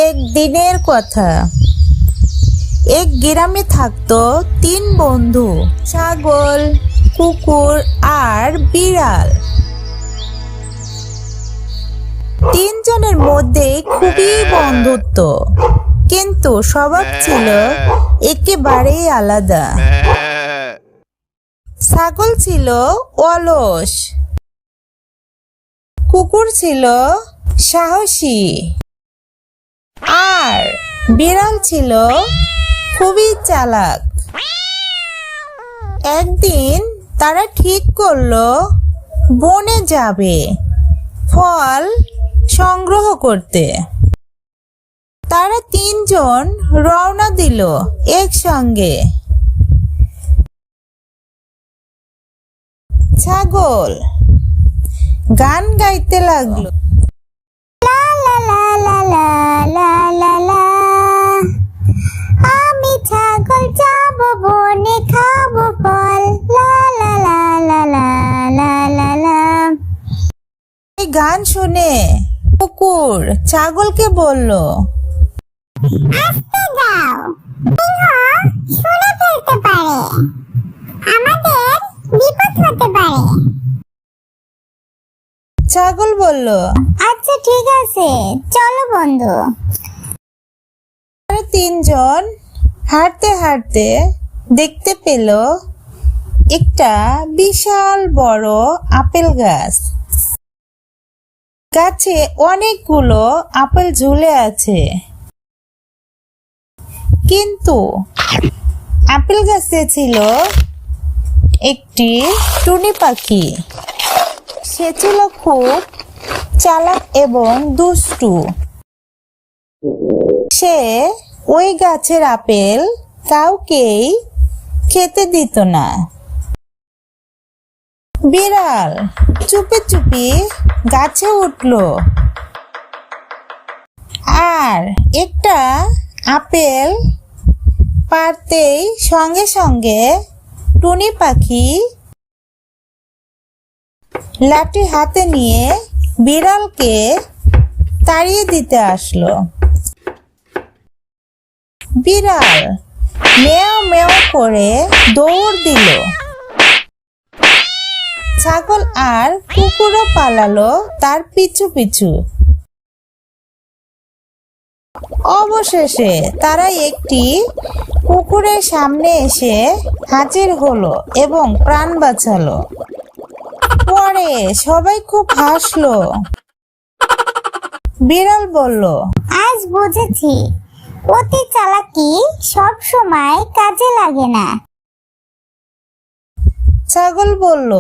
একদিনের কথা। এক গ্রামে থাকতো 3 বন্ধু, ছাগল, কুকুর আর বিড়াল। 3 জনের মধ্যে খুবই বন্ধুত্ব, কিন্তু স্বভাব ছিল একেবারেই আলাদা। ছাগল ছিল অলস, কুকুর ছিল সাহসী, আর বিড়াল ছিল খুবই চালাক। একদিন তারা ঠিক করলো বনে যাবে ফল সংগ্রহ করতে। তারা 3 জন রওনা দিল একসঙ্গে। ছাগল গান গাইতে লাগলো, আমি ছাগল যাব বনে খাবো ফল, লা লা লা লা লা লা লা লা। এই গান শুনে কুকুর ছাগলকে বলল, আস্তে যাও, সিংহ শুনে ফেলতে পারে, আমাদের বিপদ হতে পারে। ছাগল বলল, আচ্ছা ঠিক আছে, চলো বন্ধু। 3 জন হাঁটতে হাঁটতে দেখতে পেল একটা বিশাল বড় আপেল গাছ। গাছে অনেকগুলো আপেল ঝুলে আছে, কিন্তু আপেল গাছে ছিল একটি টুনি পাখি। সে ছিল খুব চালাক এবং দুষ্টু। সে ওই গাছের আপেল কাউকেই খেতে দিত না। বিড়াল চুপি চুপি গাছে উঠল আর একটা আপেল পারতেই সঙ্গে সঙ্গে টুনি পাখি লাঠি হাতে নিয়ে বিড়ালকে তাড়িয়ে দিতে আসলো। বিড়াল মেও মেও করে দৌড় দিল। ছাগল আর কুকুরও পালালো তার পিছু পিছু। অবশেষে তারা একটি পুকুরের সামনে এসে হাজির হলো এবং প্রাণ বাঁচালো। পরে সবাই খুব হাসলো। বিড়াল বলল, আজ বুঝেছি অতি চালাকি সব সময় কাজে লাগে না। ছাগল বলল,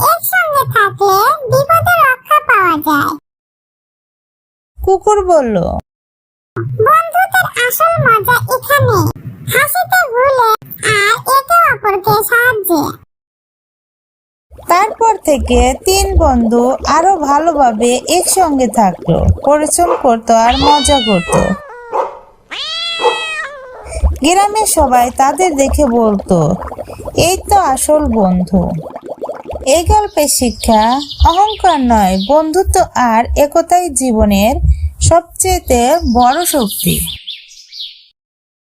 একসঙ্গে থাকলে বিপদে রক্ষা পাওয়া যায়। কুকুর বলল, বন্ধুদের আসল মজা এখানে, হাসিতে ভুলে আর একে অপরকে সাহায্যে। তারপর থেকে 3 বন্ধু আরো ভালোভাবে একসঙ্গে থাকলো, পরিশ্রম করতো আর মজা করতো। গ্রামের সবাই তাদের দেখে বলতো, এই তো আসল বন্ধু। এই গল্পের শিক্ষা অহংকার নয়, বন্ধুত্ব আর একতাই জীবনের সবচেয়ে বড় শক্তি।